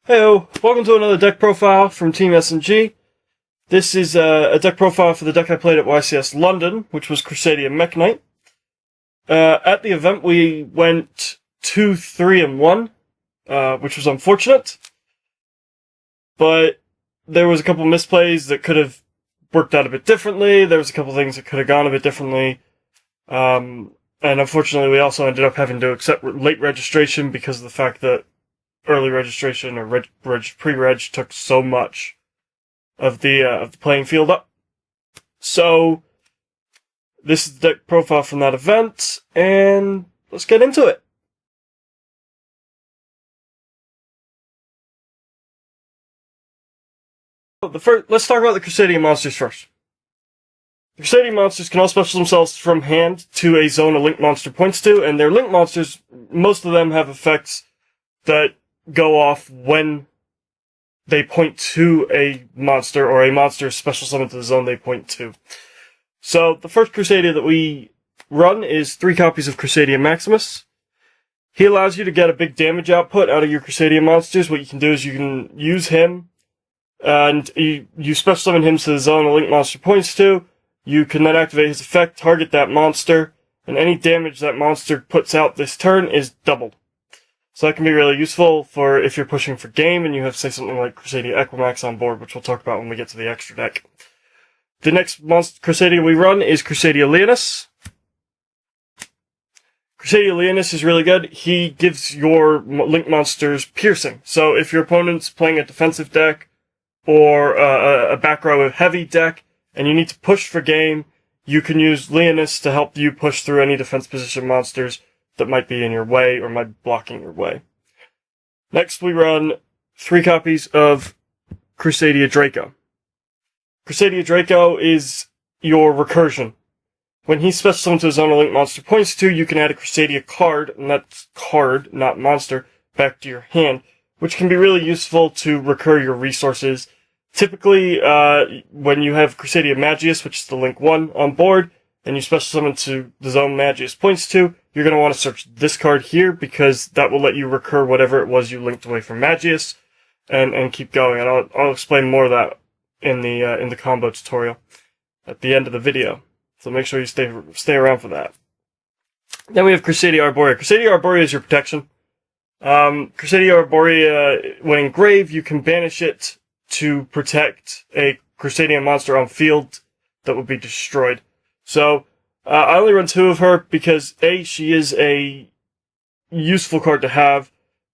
Heyo, welcome to another deck profile from Team SNG. This is a deck profile for the deck I played at YCS London, which was Crusadia Mekk-Knight. At the event we went 2-3-1, which was unfortunate. But there was a couple misplays that could have worked out a bit differently. There was a couple things that could have gone a bit differently. And unfortunately we also ended up having to accept late registration because of the fact that early registration or pre-reg took so much of the playing field up. So this is the deck profile from that event, and let's get into it. Let's talk about the Crusadia monsters first. The Crusadia monsters can all special themselves from hand to a zone a link monster points to, and their link monsters, most of them have effects that go off when they point to a monster, or a monster is special summoned to the zone they point to. So, the first Crusadia that we run is 3 copies of Crusadia Maximus. He allows you to get a big damage output out of your Crusadia monsters. What you can do is you can use him, and you special summon him to the zone a link monster points to. You can then activate his effect, target that monster, and any damage that monster puts out this turn is doubled. So that can be really useful for if you're pushing for game and you have, say, something like Crusadia Equimax on board, which we'll talk about when we get to the extra deck. The next Crusadia we run is Crusadia Leonis. Crusadia Leonis is really good. He gives your link monsters piercing. So if your opponent's playing a defensive deck or a back row heavy deck and you need to push for game, you can use Leonis to help you push through any defense position monsters that might be in your way or might be blocking your way. Next, we run 3 copies of Crusadia Draco. Crusadia Draco is your recursion. When he's special summoned to a zone a link monster points to, you can add a Crusadia card, and that's card, not monster, back to your hand, which can be really useful to recur your resources. Typically, when you have Crusadia Magius, which is the link 1 on board, and you special summon to the zone Magius points to, you're going to want to search this card here, because that will let you recur whatever it was you linked away from Magius, and keep going. And I'll explain more of that in the combo tutorial at the end of the video. So make sure you stay around for that. Then we have Crusadia Arborea. Crusadia Arborea is your protection. Crusadia Arborea, when in grave, you can banish it to protect a Crusadian monster on field that would be destroyed. So, I only run 2 of her because, A, she is a useful card to have,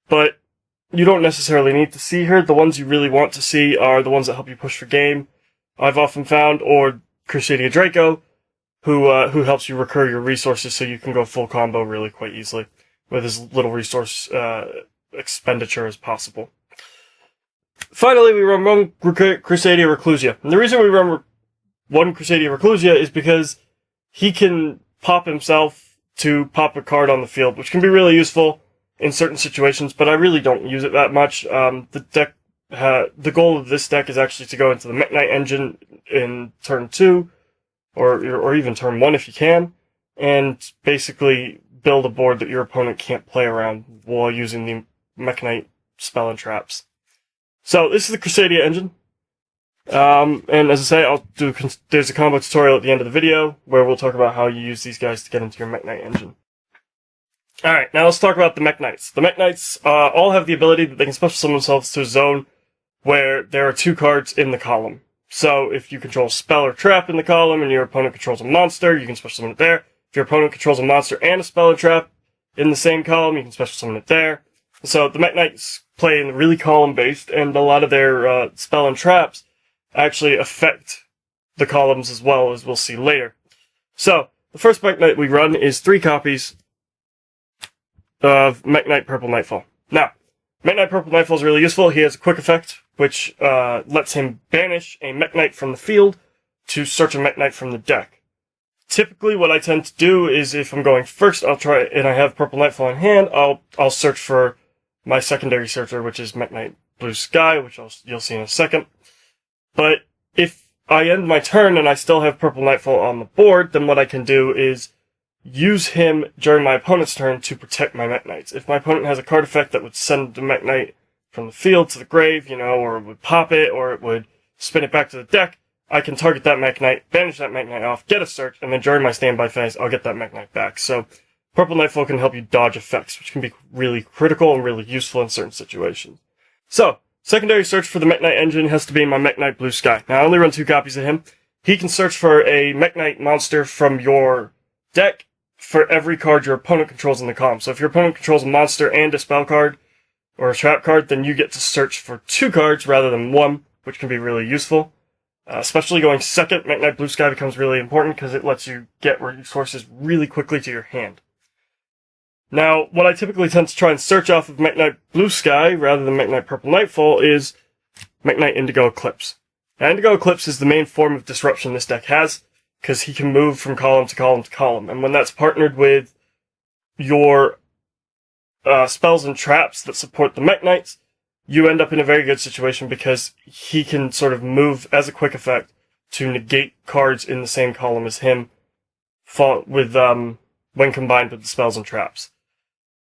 but you don't necessarily need to see her. The ones you really want to see are the ones that help you push for game, I've often found, or Crusadia Draco, who helps you recur your resources so you can go full combo really quite easily with as little resource expenditure as possible. Finally, we run 1 Crusadia Reclusia. And the reason we run 1 Crusadia Reclusia is because he can pop himself to pop a card on the field, which can be really useful in certain situations, but I really don't use it that much. The goal of this deck is actually to go into the Mekk-Knight engine in turn 2, or even turn 1 if you can, and basically build a board that your opponent can't play around while using the Mekk-Knight spell and traps. So this is the Crusadia engine. And as I say, there's a combo tutorial at the end of the video where we'll talk about how you use these guys to get into your Mekk-Knight engine. Alright, now let's talk about the Mekk-Knights. The Mekk-Knights all have the ability that they can special summon themselves to a zone where there are 2 cards in the column. So if you control a spell or trap in the column and your opponent controls a monster, you can special summon it there. If your opponent controls a monster and a spell or trap in the same column, you can special summon it there. So the Mekk-Knights play in really column-based, and a lot of their spell and traps actually affect the columns as well, as we'll see later. So, the first Mekk-Knight we run is 3 copies of Mekk-Knight Purple Nightfall. Now, Mekk-Knight Purple Nightfall is really useful. He has a quick effect, which lets him banish a Mekk-Knight from the field to search a Mekk-Knight from the deck. Typically, what I tend to do is, if I'm going first, I'll try, and I have Purple Nightfall in hand, I'll search for my secondary searcher, which is Mekk-Knight Blue Sky, which you'll see in a second. But if I end my turn and I still have Purple Nightfall on the board, then what I can do is use him during my opponent's turn to protect my Mekk-Knights. If my opponent has a card effect that would send the Mekk-Knight from the field to the grave, or it would pop it, or it would spin it back to the deck, I can target that Mekk-Knight, banish that Mekk-Knight off, get a search, and then during my standby phase, I'll get that Mekk-Knight back. So Purple Nightfall can help you dodge effects, which can be really critical and really useful in certain situations. So, secondary search for the Mekk-Knight engine has to be my Mekk-Knight Blue Sky. Now, I only run 2 copies of him. He can search for a Mekk-Knight monster from your deck for every card your opponent controls in the column. So if your opponent controls a monster and a spell card, or a trap card, then you get to search for 2 cards rather than 1, which can be really useful. Especially going second, Mekk-Knight Blue Sky becomes really important because it lets you get resources really quickly to your hand. Now, what I typically tend to try and search off of Mekk-Knight Blue Sky rather than Mekk-Knight Purple Nightfall is Mekk-Knight Indigo Eclipse. Now, Indigo Eclipse is the main form of disruption this deck has, because he can move from column to column to column. And when that's partnered with your spells and traps that support the Mekk-Knights, you end up in a very good situation because he can sort of move as a quick effect to negate cards in the same column as him when combined with the spells and traps.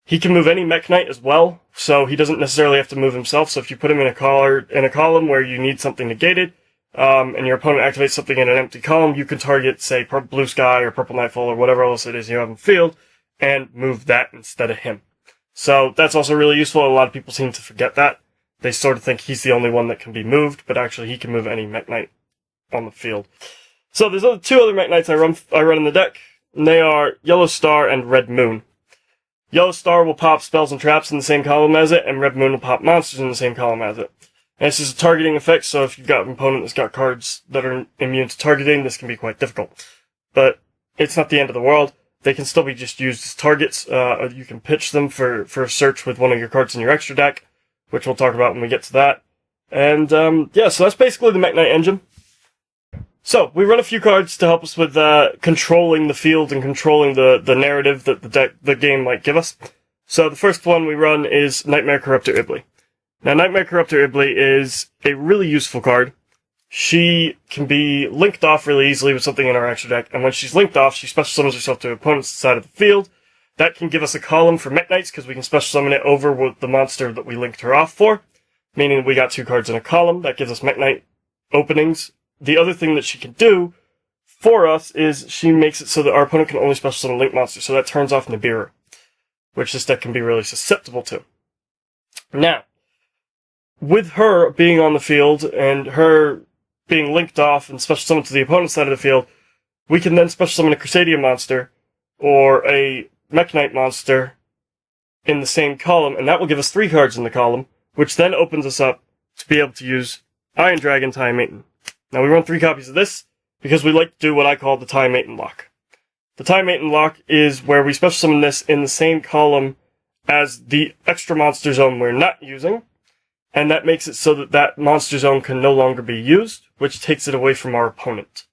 He can move any Mekk-Knight as well, so he doesn't necessarily have to move himself. So if you put him in a column where you need something negated, and your opponent activates something in an empty column, you can target, say, Blue Sky or Purple Nightfall or whatever else it is you have in the field, and move that instead of him. So that's also really useful. A lot of people seem to forget that. They sort of think he's the only one that can be moved, but actually he can move any Mekk-Knight on the field. So there's 2 other Mekk-Knights I run in the deck, and they are Yellow Star and Red Moon. Yellow Star will pop spells and traps in the same column as it, and Red Moon will pop monsters in the same column as it. And this is a targeting effect, so if you've got an opponent that's got cards that are immune to targeting, this can be quite difficult. But it's not the end of the world. They can still be just used as targets. You can pitch them for a search with one of your cards in your extra deck, which we'll talk about when we get to that. And, so that's basically the Mekk-Knight engine. So, we run a few cards to help us with controlling the field and controlling the narrative that the game might give us. So, the first one we run is Nightmare Corruptor Iblis. Now, Nightmare Corruptor Iblis is a really useful card. She can be linked off really easily with something in our extra deck, and when she's linked off, she special summons herself to an opponent's side of the field. That can give us a column for Mekk-Knights, because we can special summon it over with the monster that we linked her off for, meaning we got 2 cards in a column. That gives us Mekk-Knight openings. The other thing that she can do for us is she makes it so that our opponent can only special summon Link monsters, so that turns off Nibiru, which this deck can be really susceptible to. Now, with her being on the field and her being linked off and special summoned to the opponent's side of the field, we can then special summon a Crusadia monster or a Mekk-Knight monster in the same column, and that will give us 3 cards in the column, which then opens us up to be able to use Iron Dragon Time Maiden. Now, we run 3 copies of this because we like to do what I call the Time Maiden lock. The Time Maiden lock is where we special summon this in the same column as the extra monster zone we're not using, and that makes it so that that monster zone can no longer be used, which takes it away from our opponent.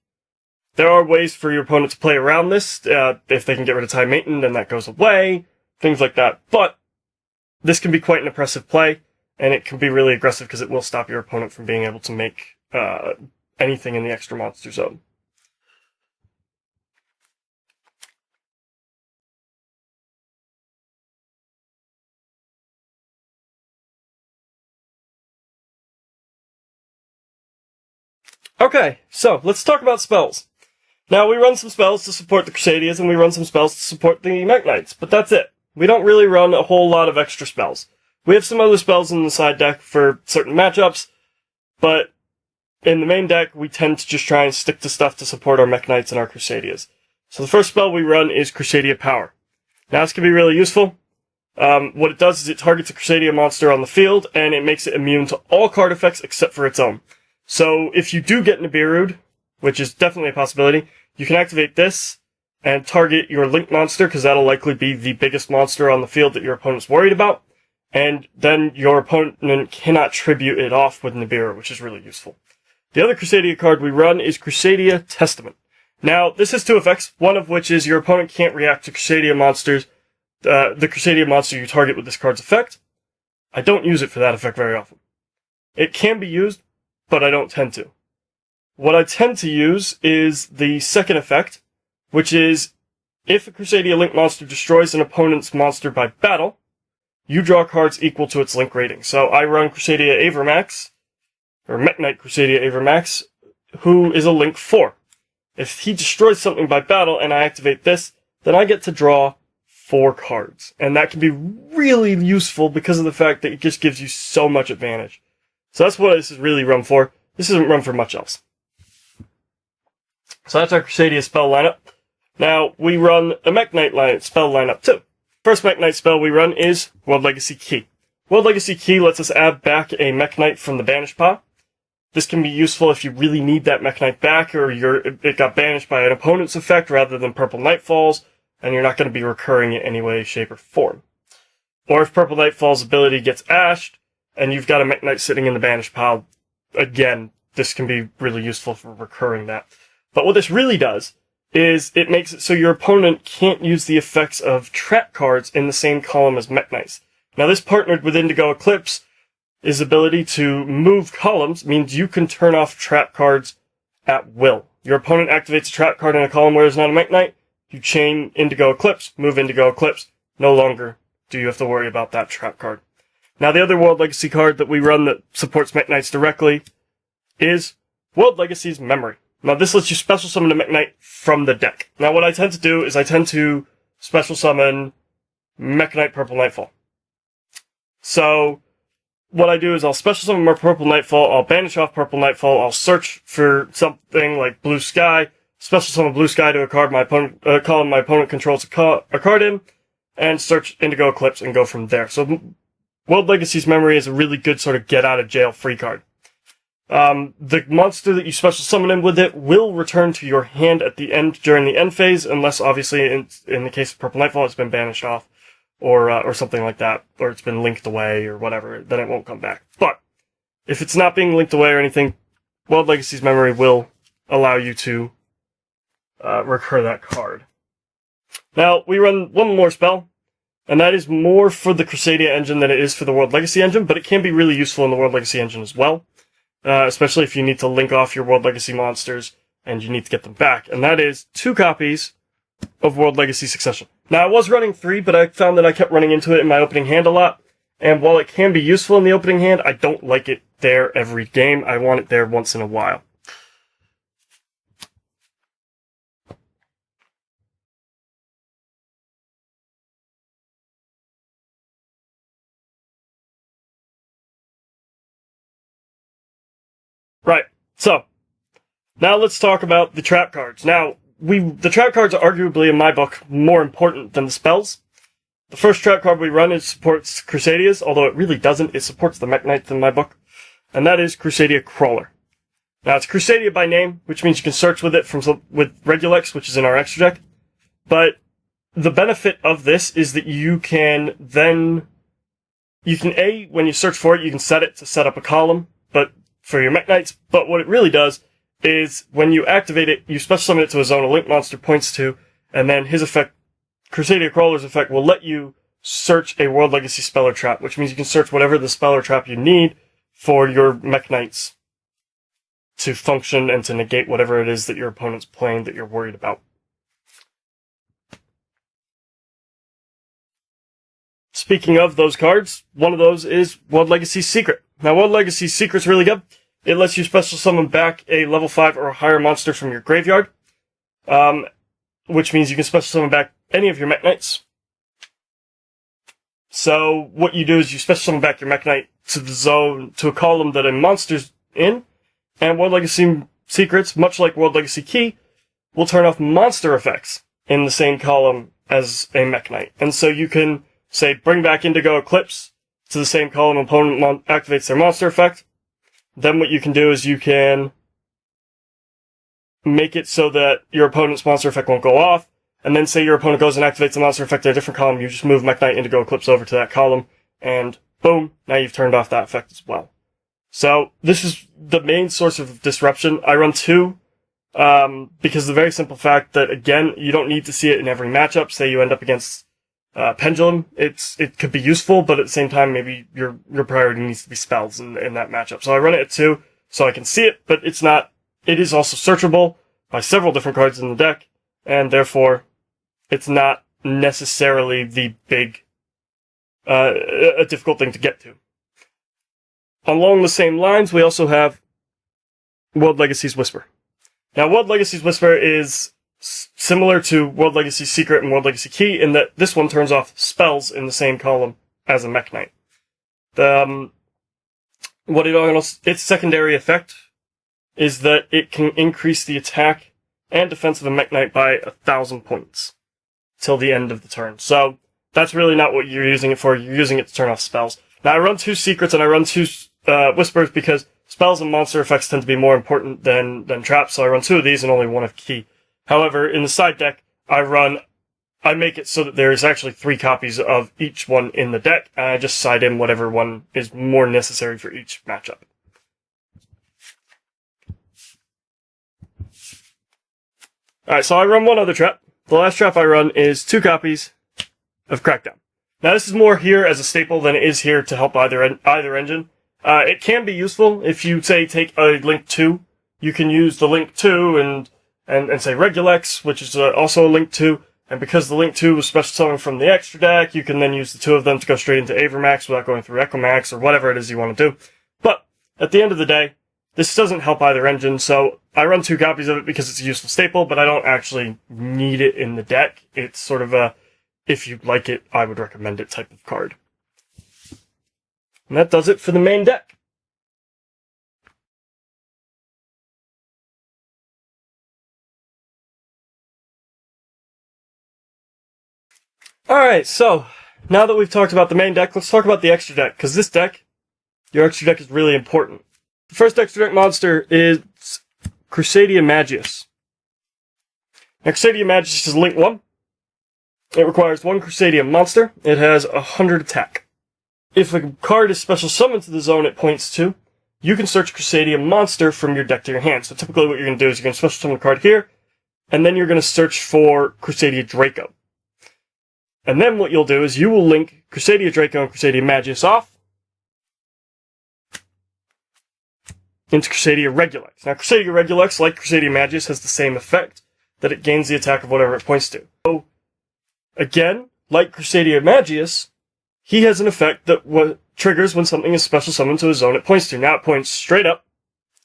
There are ways for your opponent to play around this. If they can get rid of Time Maiden, then that goes away, things like that. But this can be quite an oppressive play, and it can be really aggressive because it will stop your opponent from being able to make anything in the extra monster zone. Okay, so let's talk about spells. Now, we run some spells to support the Crusadias, and we run some spells to support the Mekk-Knights, but that's it. We don't really run a whole lot of extra spells. We have some other spells in the side deck for certain matchups, but in the main deck, we tend to just try and stick to stuff to support our Mekk-Knights and our Crusadias. So the first spell we run is Crusadia Power. Now, this can be really useful. What it does is it targets a Crusadia monster on the field, and it makes it immune to all card effects except for its own. So if you do get Nibiru'd, which is definitely a possibility, you can activate this and target your Link monster, because that'll likely be the biggest monster on the field that your opponent's worried about, and then your opponent cannot tribute it off with Nibiru, which is really useful. The other Crusadia card we run is Crusadia Testament. Now, this has 2 effects, one of which is your opponent can't react to Crusadia monsters, the Crusadia monster you target with this card's effect. I don't use it for that effect very often. It can be used, but I don't tend to. What I tend to use is the second effect, which is if a Crusadia Link monster destroys an opponent's monster by battle, you draw cards equal to its link rating. So I run Crusadia Max, or Mekk-Knight Crusadia Max, who is a link 4. If he destroys something by battle and I activate this, then I get to draw 4 cards. And that can be really useful because of the fact that it just gives you so much advantage. So that's what this is really run for. This isn't run for much else. So that's our Crusadia spell lineup. Now, we run a Mekk-Knight spell lineup too. First Mekk-Knight spell we run is World Legacy Key. World Legacy Key lets us add back a Mekk-Knight from the Banish pile. This can be useful if you really need that Mekk-Knight back, or it got banished by an opponent's effect rather than Purple Nightfall's, and you're not going to be recurring in any way, shape, or form. Or if Purple Nightfall's ability gets ashed, and you've got a Mekk-Knight sitting in the Banish pile, again, this can be really useful for recurring that. But what this really does is it makes it so your opponent can't use the effects of trap cards in the same column as Mekk-Knights. Now this partnered with Indigo Eclipse, his ability to move columns means you can turn off trap cards at will. Your opponent activates a trap card in a column where there's not a Mekk-Knight, you chain Indigo Eclipse, move Indigo Eclipse, no longer do you have to worry about that trap card. Now the other World Legacy card that we run that supports Mekk-Knights directly is World Legacy's Memory. Now this lets you special summon a Mekk-Knight from the deck. Now what I tend to do is I tend to special summon Mekk-Knight Purple Nightfall. So what I do is I'll special summon more Purple Nightfall, I'll banish off Purple Nightfall, I'll search for something like Blue Sky, special summon Blue Sky to a card my opponent, column my opponent controls a card in, and search Indigo Eclipse and go from there. So World Legacy's Memory is a really good sort of get out of jail free card. The monster that you special summon in with it will return to your hand at the end during the end phase, unless obviously in the case of Purple Nightfall it's been banished off, or something like that, or it's been linked away or whatever, then it won't come back. But if it's not being linked away or anything, World Legacy's Memory will allow you to recur that card. Now we run one more spell, and that is more for the Crusadia engine than it is for the World Legacy engine, but it can be really useful in the World Legacy engine as well. Especially if you need to link off your World Legacy monsters and you need to get them back. And that is 2 copies of World Legacy Succession. Now, I was running 3, but I found that I kept running into it in my opening hand a lot. And while it can be useful in the opening hand, I don't like it there every game. I want it there once in a while. Right, so, now let's talk about the trap cards. Now, the trap cards are arguably, in my book, more important than the spells. The first trap card we run supports Crusadias, although it really doesn't. It supports the Mekk-Knights in my book, and that is Crusadia Crawler. Now, it's Crusadia by name, which means you can search with it with Regulex, which is in our extra deck, but the benefit of this is that you can, when you search for it, you can set it to set up a column, but for your Mekk-Knights, but what it really does is when you activate it, you special summon it to a zone a link monster points to, and then his effect, Crusadia Crawler's effect, will let you search a World Legacy spell or trap, which means you can search whatever the spell or trap you need for your Mekk-Knights to function and to negate whatever it is that your opponent's playing that you're worried about. Speaking of those cards, one of those is World Legacy Secret. Now, World Legacy Secret's really good. It lets you special summon back a level 5 or higher monster from your graveyard, which means you can special summon back any of your Mekk-Knights. So what you do is you special summon back your Mekk-Knight to the zone, to a column that a monster's in, and World Legacy Secrets, much like World Legacy Key, will turn off monster effects in the same column as a Mekk-Knight. And so you can, say, bring back Indigo Eclipse to the same column opponent activates their monster effect. Then what you can do is you can make it so that your opponent's monster effect won't go off, and then say your opponent goes and activates the monster effect in a different column, you just move Mekk-Knight Indigo Eclipse over to that column, and boom, now you've turned off that effect as well. So this is the main source of disruption. I run 2, because of the very simple fact that, again, you don't need to see it in every matchup. Say you end up against Pendulum, it could be useful, but at the same time, maybe your priority needs to be spells in that matchup. So I run it at 2, so I can see it, but it is also searchable by several different cards in the deck, and therefore, it's not necessarily the big a difficult thing to get to. Along the same lines, we also have World Legacies Whisper. Now, World Legacies Whisper is similar to World Legacy Secret and World Legacy Key in that this one turns off spells in the same column as a Mekk-Knight. Its secondary effect is that it can increase the attack and defense of a Mekk-Knight by 1,000 points till the end of the turn. So that's really not what you're using it for. You're using it to turn off spells. Now, I run 2 secrets and I run 2 whispers because spells and monster effects tend to be more important than traps, so I run 2 of these and only 1 of key. However, in the side deck, I make it so that there is actually 3 copies of each one in the deck, and I just side in whatever one is more necessary for each matchup. Alright, so I run 1 other trap. The last trap I run is 2 copies of Crackdown. Now, this is more here as a staple than it is here to help either engine. It can be useful if you, say, take a Link 2. You can use the Link 2 and say Regulex, which is also a Link 2. And because the Link 2 was special summoned from the extra deck, you can then use the 2 of them to go straight into Avermax without going through Echomax or whatever it is you want to do. But at the end of the day, this doesn't help either engine, so I run 2 copies of it because it's a useful staple, but I don't actually need it in the deck. It's sort of a, if you like it, I would recommend it type of card. And that does it for the main deck. Alright, so, now that we've talked about the main deck, let's talk about the extra deck, because this deck, your extra deck is really important. The first extra deck monster is Crusadia Maximus. Now, Crusadia Maximus is Link 1. It requires 1 Crusadia monster. It has 100 attack. If a card is special summoned to the zone it points to, you can search Crusadia monster from your deck to your hand. So typically what you're going to do is you're going to special summon a card here, and then you're going to search for Crusadia Draco. And then what you'll do is you will link Crusadia Draco and Crusadia Maximus off into Crusadia Regulex. Now, Crusadia Regulex, like Crusadia Maximus, has the same effect, that it gains the attack of whatever it points to. So, again, like Crusadia Maximus, he has an effect that triggers when something is special summoned to a zone it points to. Now it points straight up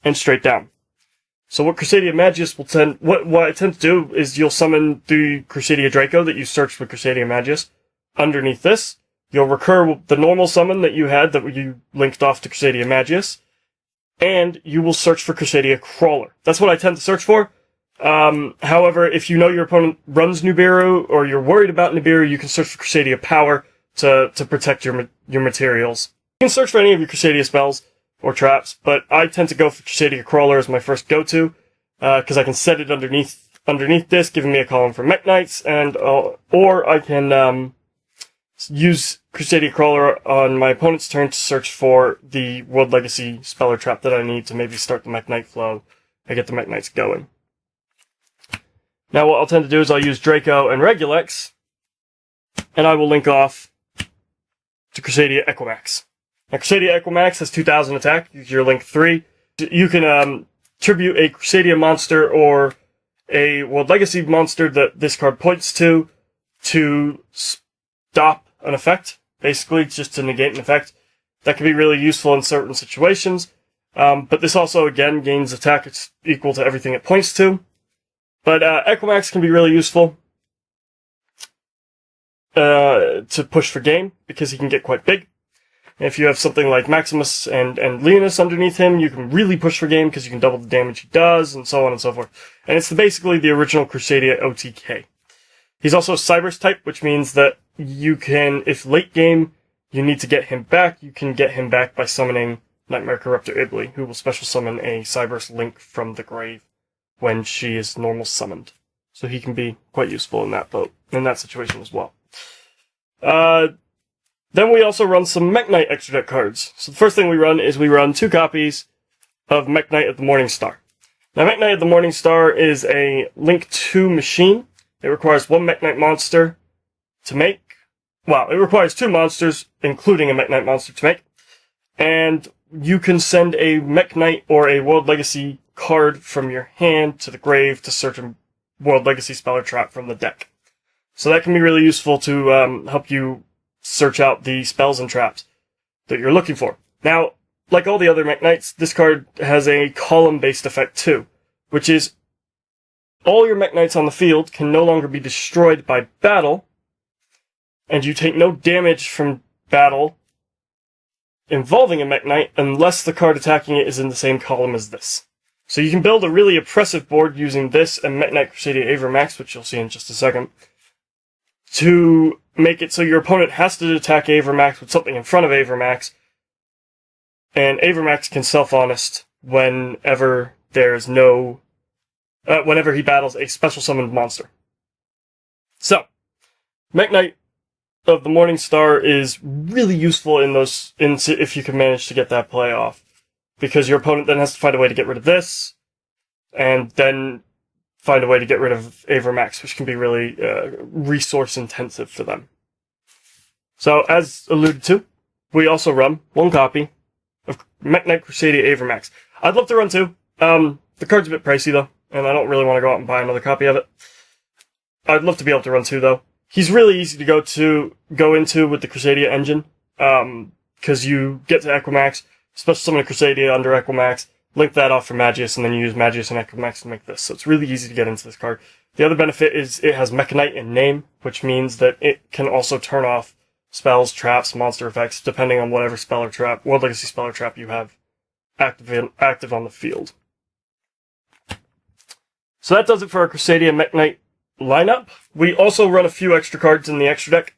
and straight down. So what Crusadia Maximus will what it tends to do is you'll summon the Crusadia Draco that you searched with Crusadia Maximus underneath this. You'll recur the normal summon that you had that you linked off to Crusadia Maximus, and you will search for Crusadia Crawler. That's what I tend to search for. However, if you know your opponent runs Nibiru or you're worried about Nibiru, you can search for Crusadia Power to protect your materials. You can search for any of your Crusadia spells or traps, but I tend to go for Crusadia Crawler as my first go-to, because I can set it underneath this, giving me a column for Mekk-Knights, and or I can use Crusadia Crawler on my opponent's turn to search for the World Legacy spell or trap that I need to maybe start the Mekk-Knight flow and get the Mekk-Knights going. Now what I'll tend to do is I'll use Draco and Regulex, and I will link off to Crusadia Echomax. Now, Crusadia Echomax has 2,000 attack. Use your Link 3. You can tribute a Crusadia monster or a World Legacy monster that this card points to stop an effect. Basically, just to negate an effect. That can be really useful in certain situations. But this also, again, gains attack equal to everything it points to. But Echomax can be really useful to push for game, because he can get quite big. If you have something like Maximus and Leonis underneath him, you can really push for game because you can double the damage he does, and so on and so forth. And it's basically the original Crusadia OTK. He's also a Cybers type, which means that you can, if late game you need to get him back, you can get him back by summoning Nightmare Corruptor Ibli, who will special summon a Cybers Link from the grave when she is normal summoned. So he can be quite useful in that situation as well. Then we also run some Mekk-Knight extra deck cards. So the first thing we run is we run 2 copies of Mekk-Knight of the Morning Star. Now, Mekk-Knight of the Morning Star is a Link 2 machine. It requires 1 Mekk-Knight monster to make. Well, it requires 2 monsters, including a Mekk-Knight monster to make. And you can send a Mekk-Knight or a World Legacy card from your hand to the grave to search a World Legacy spell or trap from the deck. So that can be really useful to help you search out the spells and traps that you're looking for. Now, like all the other Mekk-Knights, this card has a column-based effect too, which is all your Mekk-Knights on the field can no longer be destroyed by battle, and you take no damage from battle involving a Mekk-Knight unless the card attacking it is in the same column as this. So you can build a really oppressive board using this and Mekk-Knight Crusadia Max, which you'll see in just a second, to make it so your opponent has to attack Max with something in front of Max, and Max can self-honest whenever there's no... whenever he battles a special summoned monster. So, Mekk-Knight of the Morning Star is really useful if you can manage to get that play off, because your opponent then has to find a way to get rid of this, and then find a way to get rid of Max, which can be really resource intensive for them. So, as alluded to, we also run one copy of Mekk-Knight Crusadia Max. I'd love to run two. The card's a bit pricey though, and I don't really want to go out and buy another copy of it. I'd love to be able to run two though. He's really easy to go into with the Crusadia engine, because you get to Equimax, special summon a Crusadia under Equimax, link that off for Magius, and then you use Magius and Equimax to make this. So it's really easy to get into this card. The other benefit is it has Mekk-Knight in name, which means that it can also turn off spells, traps, monster effects, depending on whatever spell or trap, World Legacy spell or trap you have active on the field. So that does it for our Crusadia Mekk-Knight lineup. We also run a few extra cards in the extra deck.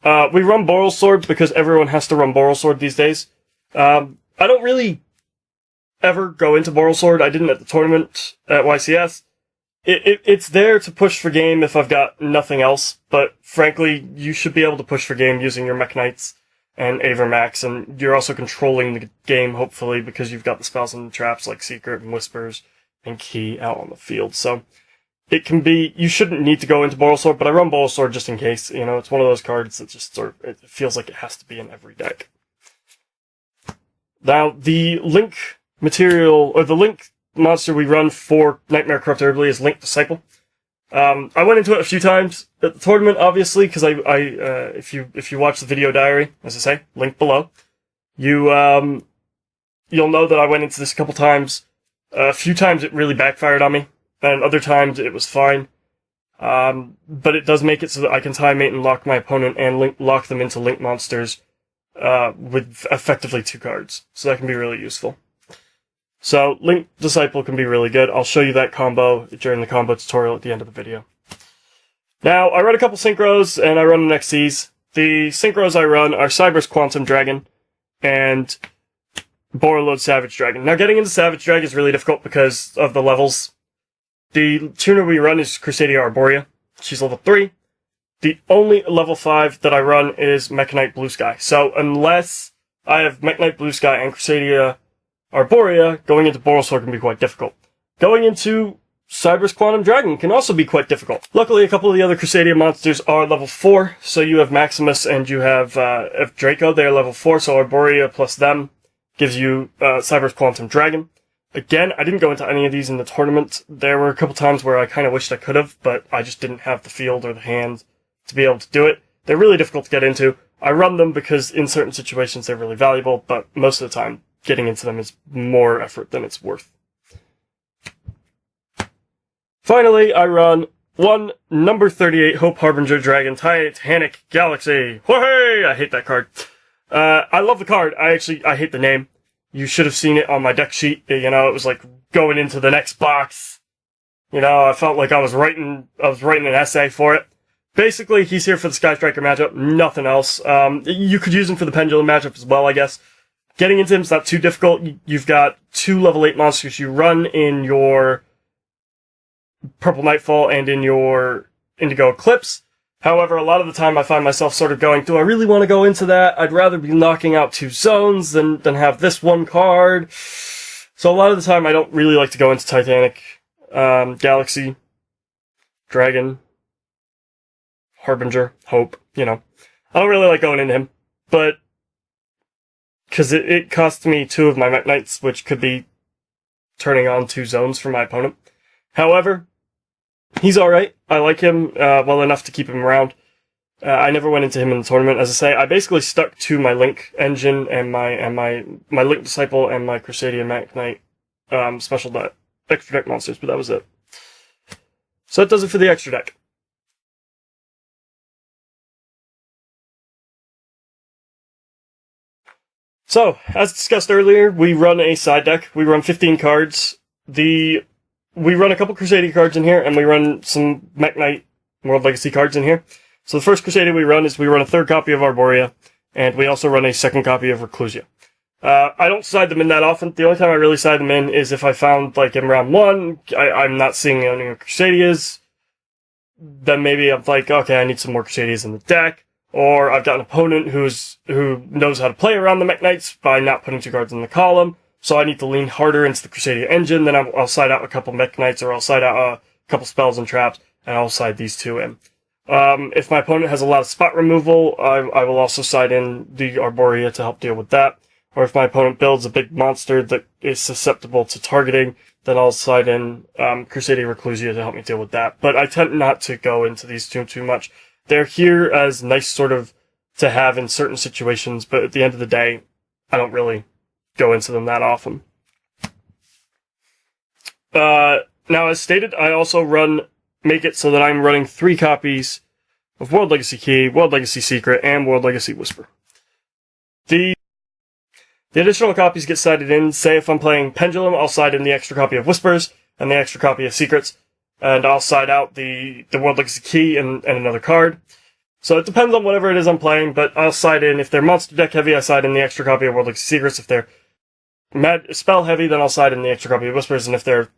We run Boral Sword because everyone has to run Boral Sword these days. I don't really ever go into Boral Sword. I didn't at the tournament at YCS. It's there to push for game if I've got nothing else, but frankly, you should be able to push for game using your Mekk-Knights and Max, and you're also controlling the game, hopefully, because you've got the spells and traps like Secret and Whispers and Key out on the field. So it can be, you shouldn't need to go into Boral Sword, but I run Boral Sword just in case. You know, it's one of those cards that just it feels like it has to be in every deck. Now, the link material, or the link monster we run for Nightmare Corrupt Herbally is Link Disciple. I went into it a few times at the tournament, obviously, because if you watch the video diary, as I say, link below, you'll know that I went into this a couple times. A few times it really backfired on me, and other times it was fine. But it does make it so that I can time mate and lock my opponent and lock them into link monsters with effectively 2 cards. So that can be really useful. So, Link Disciple can be really good. I'll show you that combo during the combo tutorial at the end of the video. Now, I run a couple Synchros, and I run Legacies. The Synchros I run are Cyber's Quantum Dragon and Borreload Savage Dragon. Now, getting into Savage Dragon is really difficult because of the levels. The tuner we run is Crusadia Arborea. She's level 3. The only level 5 that I run is Mekk-Knight Blue Sky. So, unless I have Mekk-Knight Blue Sky and Crusadia Arborea, going into Boral Sword can be quite difficult. Going into Cyber's Quantum Dragon can also be quite difficult. Luckily, a couple of the other Crusadia monsters are level 4, so you have Maximus and you have Draco. They are level 4, so Arborea plus them gives you Cyber's Quantum Dragon. Again, I didn't go into any of these in the tournament. There were a couple times where I kind of wished I could have, but I just didn't have the field or the hand to be able to do it. They're really difficult to get into. I run them because in certain situations they're really valuable, but most of the time, getting into them is more effort than it's worth. Finally, I run one number 38 Hope Harbinger Dragon Titanic Galaxy. Whoa-hey! I hate that card. I love the card. I hate the name. You should have seen it on my deck sheet. You know, it was like going into the next box. You know, I felt like I was writing an essay for it. Basically, he's here for the Sky Striker matchup, nothing else. You could use him for the Pendulum matchup as well, I guess. Getting into him is not too difficult. You've got 2 level 8 monsters you run in your Purple Nightfall and in your Indigo Eclipse. However, a lot of the time I find myself sort of going, do I really want to go into that? I'd rather be knocking out 2 zones than have this one card. So a lot of the time I don't really like to go into Titanic, Galaxy, Dragon, Harbinger, Hope, you know. I don't really like going into him, but because it costs me 2 of my Mekk-Knights, which could be turning on 2 zones for my opponent. However, he's alright. I like him well enough to keep him around. I never went into him in the tournament. As I say, I basically stuck to my Link engine and my Link Disciple and my Crusadia Mekk-Knight special deck, extra deck monsters, but that was it. So that does it for the extra deck. So, as discussed earlier, we run a side deck. We run 15 cards. We run a couple Crusadia cards in here, and we run some Mekk-Knight World Legacy cards in here. So the first Crusadia we run is we run a third copy of Arborea, and we also run a second copy of Reclusia. I don't side them in that often. The only time I really side them in is if I found, like, in round 1, I'm not seeing any Crusadias. Then maybe I'm like, okay, I need some more Crusadias in the deck. Or I've got an opponent who knows how to play around the Mekk-Knights by not putting 2 cards in the column. So I need to lean harder into the Crusadia engine. Then I'll side out a couple Mekk-Knights, or I'll side out a couple spells and traps, and I'll side these 2 in. If my opponent has a lot of spot removal, I will also side in the Arborea to help deal with that. Or if my opponent builds a big monster that is susceptible to targeting, then I'll side in Crusadia Reclusia to help me deal with that. But I tend not to go into these too much. They're here as nice sort of to have in certain situations, but at the end of the day, I don't really go into them that often. Now, as stated, I also make it so that I'm running 3 copies of World Legacy Key, World Legacy Secret, and World Legacy Whisper. The additional copies get sided in. Say if I'm playing Pendulum, I'll side in the extra copy of Whispers and the extra copy of Secrets, and I'll side out the World Legacy Key and another card. So it depends on whatever it is I'm playing, but I'll side in. If they're monster deck heavy, I side in the extra copy of World Legacy Secrets. If they're spell heavy, then I'll side in the extra copy of Whispers, and if they're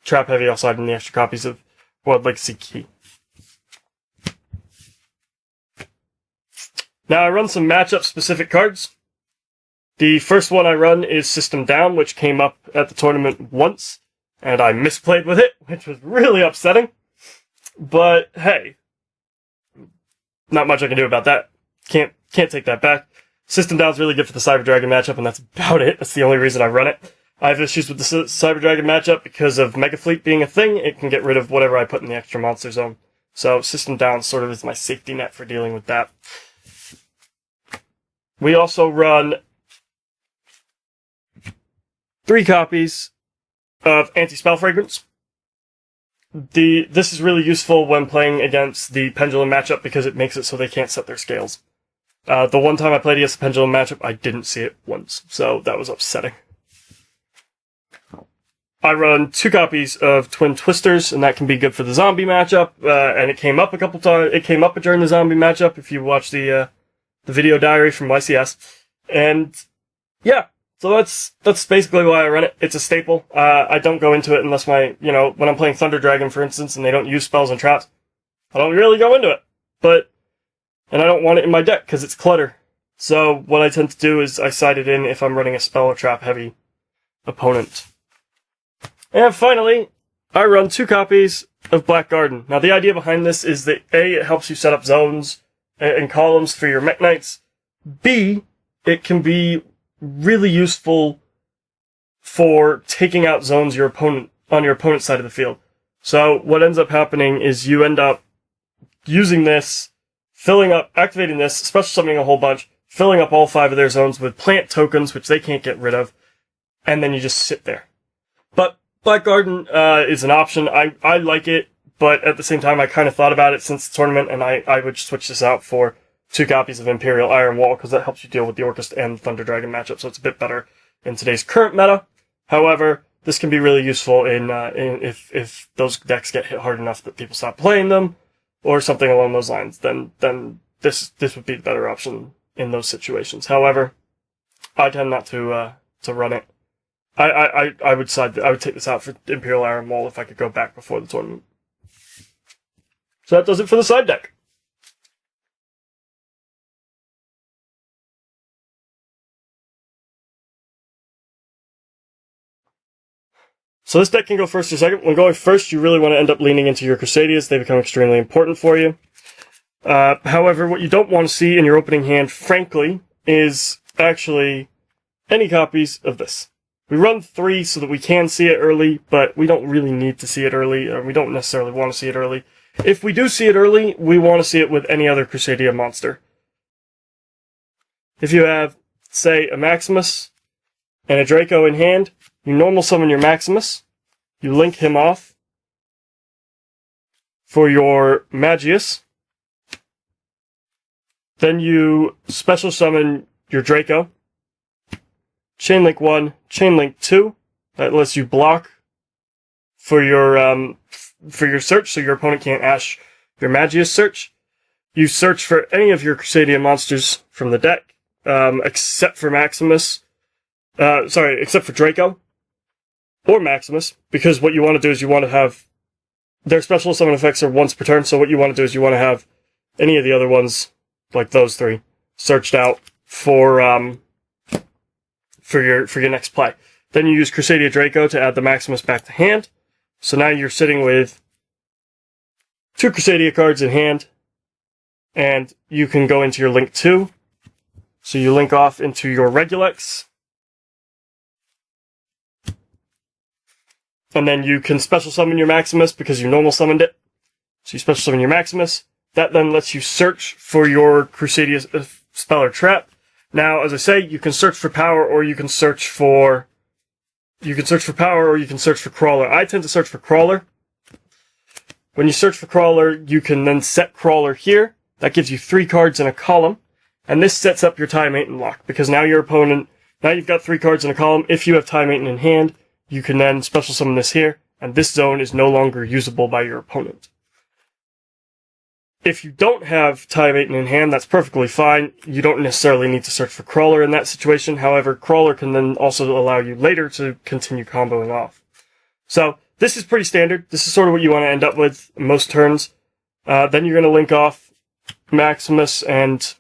trap heavy, I'll side in the extra copies of World Legacy Key. Now I run some matchup specific cards. The first one I run is System Down, which came up at the tournament once, and I misplayed with it, which was really upsetting. But hey, not much I can do about that. Can't take that back. System Down's really good for the Cyber Dragon matchup, and that's about it. That's the only reason I run it. I have issues with the Cyber Dragon matchup because of Mega Fleet being a thing. It can get rid of whatever I put in the extra monster zone. So System Down sort of is my safety net for dealing with that. We also run 3 copies of Anti-Spell Fragrance. This is really useful when playing against the Pendulum matchup because it makes it so they can't set their scales. The one time I played against the Pendulum matchup, I didn't see it once, so that was upsetting. I run 2 copies of Twin Twisters, and that can be good for the zombie matchup, and it came up a couple times. It came up during the zombie matchup if you watch the video diary from YCS. And yeah, so that's basically why I run it. It's a staple. I don't go into it unless when I'm playing Thunder Dragon, for instance, and they don't use spells and traps, I don't really go into it. And I don't want it in my deck because it's clutter. So what I tend to do is I side it in if I'm running a spell or trap heavy opponent. And finally, I run 2 copies of Black Garden. Now the idea behind this is that A, it helps you set up zones and columns for your Mekk-Knights. B, it can be really useful for taking out zones on your opponent's side of the field. So what ends up happening is you end up using this, activating this, special summoning a whole bunch, filling up all 5 of their zones with plant tokens, which they can't get rid of, and then you just sit there. But Black Garden is an option. I like it, but at the same time, I kind of thought about it since the tournament, and I would switch this out for 2 copies of Imperial Iron Wall, because that helps you deal with the Orcust and Thunder Dragon matchup, so it's a bit better in today's current meta. However, this can be really useful if those decks get hit hard enough that people stop playing them, or something along those lines. Then this would be the better option in those situations. However, I tend not to run it. I would take this out for Imperial Iron Wall if I could go back before the tournament. So that does it for the side deck. So this deck can go first or second. When going first, you really want to end up leaning into your Crusadias. They become extremely important for you. However, what you don't want to see in your opening hand, frankly, is actually any copies of this. We run 3 so that we can see it early, but we don't really need to see it early, or we don't necessarily want to see it early. If we do see it early, we want to see it with any other Crusadia monster. If you have, say, a Maximus and a Draco in hand, you normal summon your Maximus, you link him off for your Magius, then you special summon your Draco, Chainlink 1, Chainlink 2, that lets you block for your search, so your opponent can't ash your Magius search. You search for any of your Crusadia monsters from the deck, except for Maximus, except for Draco, or Maximus, because what you want to do is you want to have, their special summon effects are once per turn, so what you want to do is you want to have any of the other ones, like those three, searched out for your next play. Then you use Crusadia Draco to add the Maximus back to hand, so now you're sitting with 2 Crusadia cards in hand, and you can go into your Link 2, so you link off into your Regulex, and then you can special summon your Maximus because you normal summoned it. So you special summon your Maximus. That then lets you search for your Crusadia spell or trap. Now, as I say, you can search for power, or you can search for Crawler. I tend to search for Crawler. When you search for Crawler, you can then set Crawler here. That gives you 3 cards in a column, and this sets up your Time Maiden lock, because now your opponent, now you've got 3 cards in a column. If you have Time Maiden in hand, you can then special summon this here, and this zone is no longer usable by your opponent. If you don't have Time Maiden in hand, that's perfectly fine. You don't necessarily need to search for Crawler in that situation. However, Crawler can then also allow you later to continue comboing off. So, this is pretty standard. This is sort of what you want to end up with most turns. Then you're going to link off Maximus and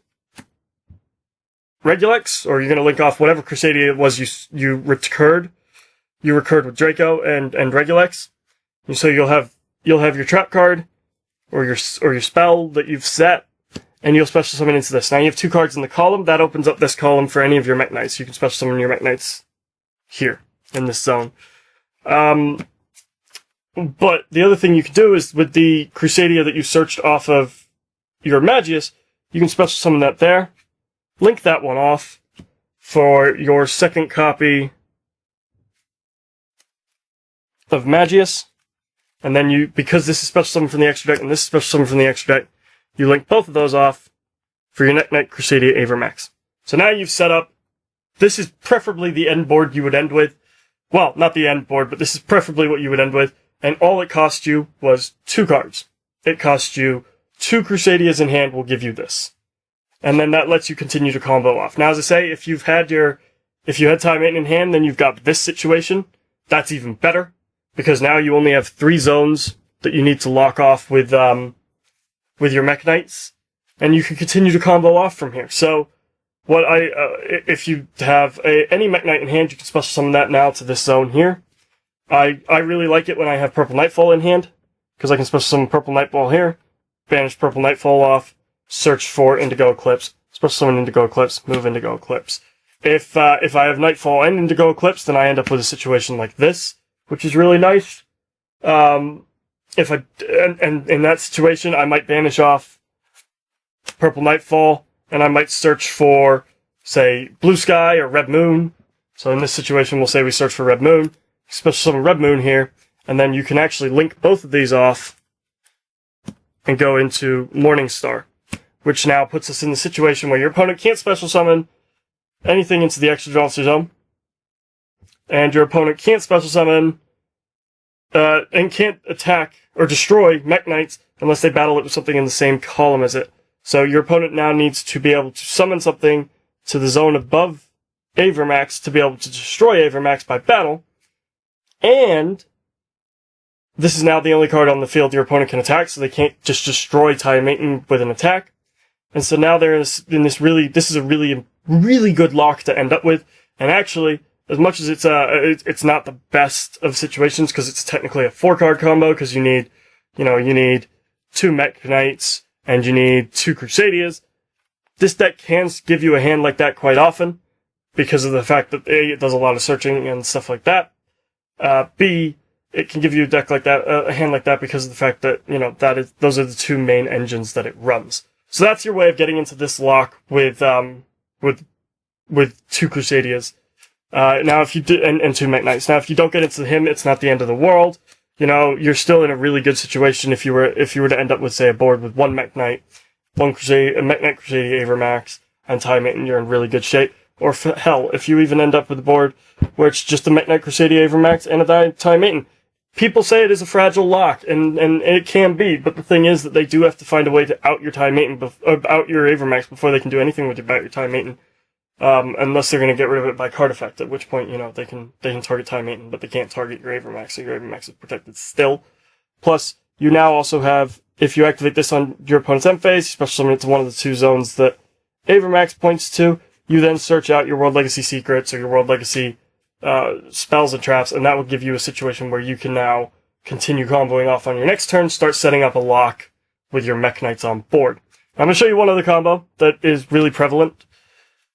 Regulex, or you're going to link off whatever Crusadia it was you recurred. You recurred with Draco and Regulex. And so you'll have your trap card, or your spell that you've set, and you'll special summon into this. Now you have 2 cards in the column. That opens up this column for any of your Mekk-Knights. You can special summon your Mekk-Knights here, in this zone. But the other thing you can do is, with the Crusadia that you searched off of your Magius, you can special summon that there, link that one off for your second copy of Magius, and then because this is special summon from the extra deck and this is special summon from the extra deck, you link both of those off for your Mekk-Knight Crusadia Avermax. So now you've set up, this is preferably the end board you would end with. Well, not the end board, but this is preferably what you would end with, and all it cost you was 2 cards. It cost you 2 Crusadias in hand will give you this. And then that lets you continue to combo off. Now, as I say, if you had Time Maiden in hand, then you've got this situation. That's even better, because now you only have 3 zones that you need to lock off with your Mekk-Knights, and you can continue to combo off from here. So, if you have any Mekk-Knight in hand, you can special summon that now to this zone here. I really like it when I have Purple Nightfall in hand, because I can special summon Purple Nightfall here, banish Purple Nightfall off, search for Indigo Eclipse, special summon Indigo Eclipse, move Indigo Eclipse. If I have Nightfall and Indigo Eclipse, then I end up with a situation like this, which is really nice. And in that situation, I might banish off Purple Nightfall, and I might search for, say, Blue Sky or Red Moon. So in this situation, we'll say we search for Red Moon, special summon Red Moon here, and then you can actually link both of these off and go into Morning Star, which now puts us in the situation where your opponent can't special summon anything into the extra monster zone, and your opponent can't special summon and can't attack or destroy Mekk-Knights unless they battle it with something in the same column as it. So your opponent now needs to be able to summon something to the zone above Avermax to be able to destroy Avermax by battle, and this is now the only card on the field your opponent can attack, so they can't just destroy Time Maiden with an attack. And so now they're this is a really good lock to end up with. And actually, as much as it's not the best of situations, because it's technically a 4-card combo, because you need 2 Mekk-Knights and you need 2 Crusadias. This deck can give you a hand like that quite often, because of the fact that A, it does a lot of searching and stuff like that. B, it can give you a deck like that, a hand like that, because of the fact that, you know, those are the two main engines that it runs. So that's your way of getting into this lock with two Crusadias. Now if you do, and two Mekk-Knights. Now if you don't get into him, it's not the end of the world. You know, you're still in a really good situation if you were to end up with, say, a board with one Mekk-Knight, a Mekk-Knight Crusadia Max, and Time Maiden, you're in really good shape. Or hell, if you even end up with a board where it's just a Mekk-Knight Crusadia Max and a Time Maiden. People say it is a fragile lock, and it can be, but the thing is that they do have to find a way to out your Time Maiden, out your Avermax before they can do anything with about your Time Maiden. Unless they're going to get rid of it by card effect, at which point, you know, they can target Time Maiden, but they can't target your Avermax, so your Avermax is protected still. Plus, you now also have, if you activate this on your opponent's end phase, you special summon it to one of the two zones that Avermax points to, you then search out your World Legacy secrets or your World Legacy spells and traps, and that will give you a situation where you can now continue comboing off on your next turn, start setting up a lock with your Mekk-Knights on board. I'm going to show you one other combo that is really prevalent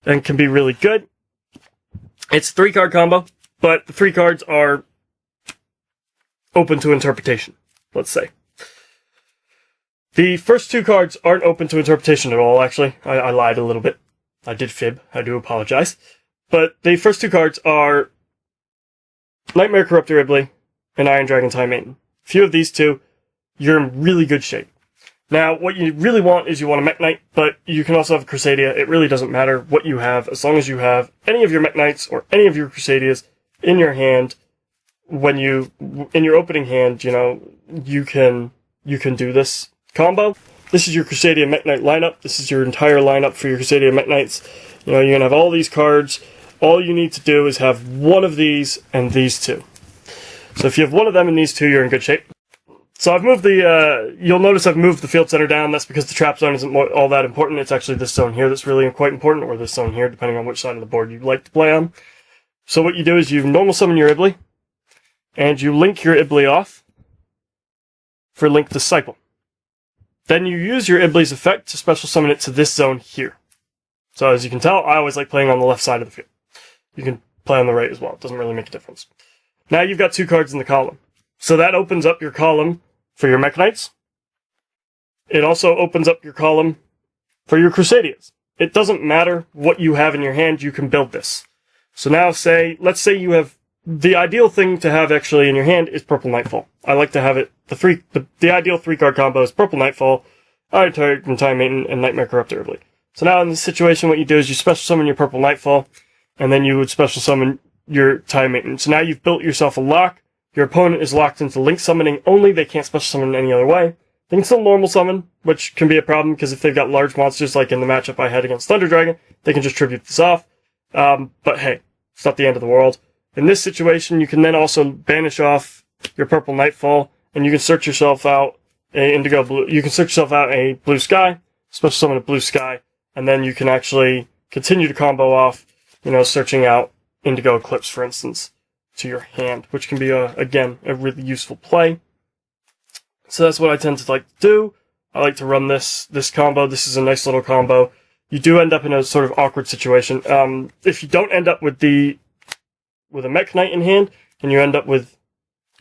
and can be really good. It's a 3-card combo, but the 3 cards are open to interpretation, let's say. The first 2 cards aren't open to interpretation at all, actually. I lied a little bit. I did fib. I do apologize. But the first 2 cards are Nightmare Corruptor Ibley and Iron Dragon Time Maiden. A few of these 2, you're in really good shape. Now, what you really want is you want a Mekk-Knight, but you can also have a Crusadia. It really doesn't matter what you have, as long as you have any of your Mekk-Knights or any of your Crusadias in your hand. In your opening hand, you know, you can do this combo. This is your Crusadia Mekk-Knight lineup. This is your entire lineup for your Crusadia Mekk-Knights. You know, you're gonna have all these cards. All you need to do is have one of these and these 2. So if you have one of them and these 2, you're in good shape. So I've moved you'll notice I've moved the field center down. That's because the trap zone isn't all that important. It's actually this zone here that's really quite important, or this zone here, depending on which side of the board you like to play on. So what you do is you normal summon your Ibley, and you link your Ibley off for Link Disciple. Then you use your Ibley's effect to special summon it to this zone here. So as you can tell, I always like playing on the left side of the field. You can play on the right as well. It doesn't really make a difference. Now you've got 2 cards in the column. So that opens up your column for your Mekk-Knights. It also opens up your column for your Crusadias. It doesn't matter what you have in your hand, you can build this. So now let's say you have, the ideal thing to have actually in your hand is Purple Nightfall. I like to have it, the ideal 3-card combo is Purple Nightfall, Iron Dragon Time Maiden, and Nightmare Corruptor Ibley. So now in this situation, what you do is you special summon your Purple Nightfall, and then you would special summon your Time Maiden. So now you've built yourself a lock. Your opponent is locked into link summoning only. They can't special summon in any other way. They can still normal summon, which can be a problem, because if they've got large monsters, like in the matchup I had against Thunder Dragon, they can just tribute this off. But hey, it's not the end of the world. In this situation, you can then also banish off your Purple Nightfall, and you can search yourself out a indigo blue. You can search yourself out a blue sky, special summon a blue sky, and then you can actually continue to combo off, you know, searching out Indigo Eclipse, for instance, to your hand, which can be, again, a really useful play. So that's what I tend to like to do. I like to run this combo. This is a nice little combo. You do end up in a sort of awkward situation. If you don't end up with a Mekk-Knight in hand, and you end up with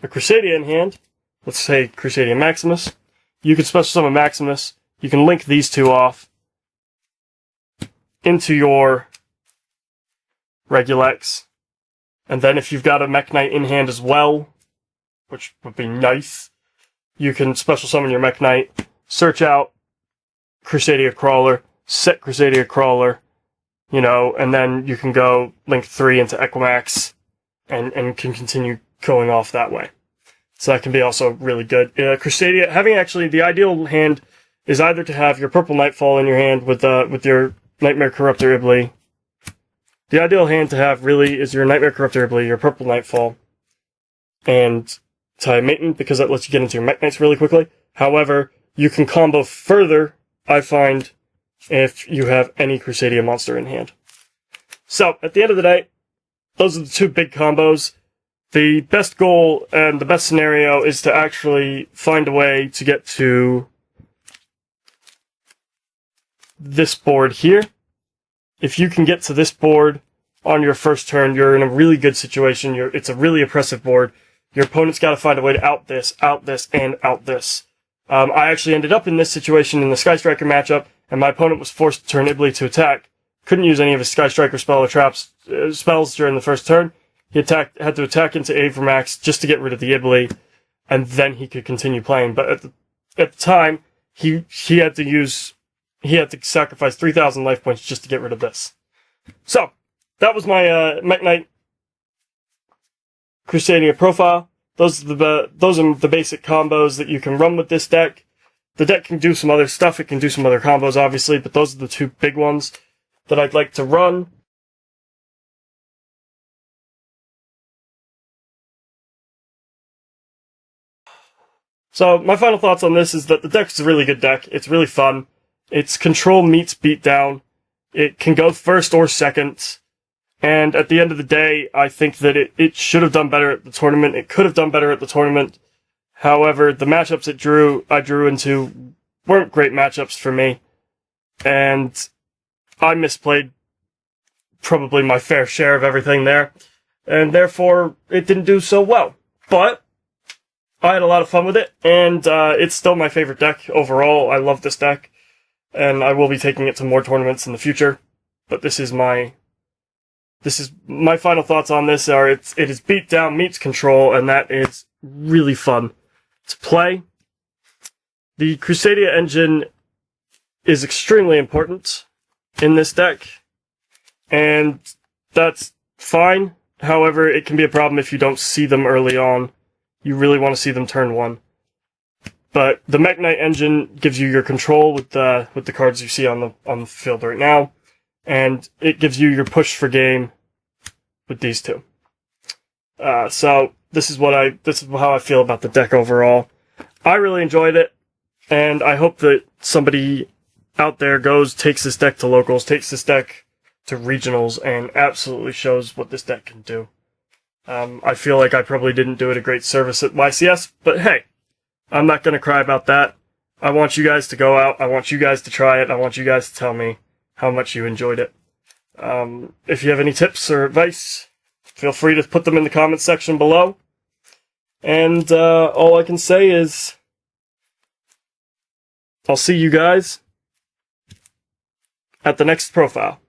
a Crusadia in hand, let's say Crusadia Maximus, you can special summon Maximus. You can link these 2 off into your Regulex. And then if you've got a Mekk-Knight in hand as well, which would be nice, you can special summon your Mekk-Knight, search out Crusadia Crawler, set Crusadia Crawler, you know, and then you can go link 3 into Equimax and can continue going off that way. So that can be also really good. Crusadia, having actually the ideal hand is either to have your Purple Nightfall in your hand with your Nightmare Corruptor Ibley. The ideal hand to have really is your Nightmare Corruptor Ibley, your Purple Nightfall, and Time Maiden, because that lets you get into your Mekk-Knights really quickly. However, you can combo further, I find, if you have any Crusadia monster in hand. So, at the end of the day, those are the 2 big combos. The best goal and the best scenario is to actually find a way to get to this board here. If you can get to this board on your first turn, you're in a really good situation. It's a really oppressive board. Your opponent's got to find a way to out this, and out this. I actually ended up in this situation in the Sky Striker matchup, and my opponent was forced to turn Ibli to attack. Couldn't use any of his Sky Striker spell or traps spells during the first turn. He had to attack into Avermax just to get rid of the Ibli, and then he could continue playing. But at the time, he had to sacrifice 3,000 life points just to get rid of this. So that was my Mekk-Knight Crusadia profile. Those are the basic combos that you can run with this deck. The deck can do some other stuff. It can do some other combos, obviously, but those are the two big ones that I'd like to run. So my final thoughts on this is that the deck's a really good deck. It's really fun. It's control meets beatdown. It can go first or second. And at the end of the day, I think that it should have done better at the tournament. It could have done better at the tournament. However, the matchups I drew into weren't great matchups for me. And I misplayed probably my fair share of everything there. And therefore, it didn't do so well. But I had a lot of fun with it, and it's still my favorite deck overall. I love this deck, and I will be taking it to more tournaments in the future. But this is my final thoughts on this. It is beatdown meets control, and that is really fun to play. The Crusadia engine is extremely important in this deck, and that's fine. However, it can be a problem if you don't see them early on. You really want to see them turn one. But the Mekk-Knight engine gives you your control with the cards you see on the field right now, and it gives you your push for game with these two. So this is how I feel about the deck overall. I really enjoyed it, and I hope that somebody out there takes this deck to locals, takes this deck to regionals, and absolutely shows what this deck can do. I feel like I probably didn't do it a great service at YCS, but hey, I'm not going to cry about that. I want you guys to go out. I want you guys to try it. I want you guys to tell me how much you enjoyed it. If you have any tips or advice, feel free to put them in the comments section below. And all I can say is, I'll see you guys at the next profile.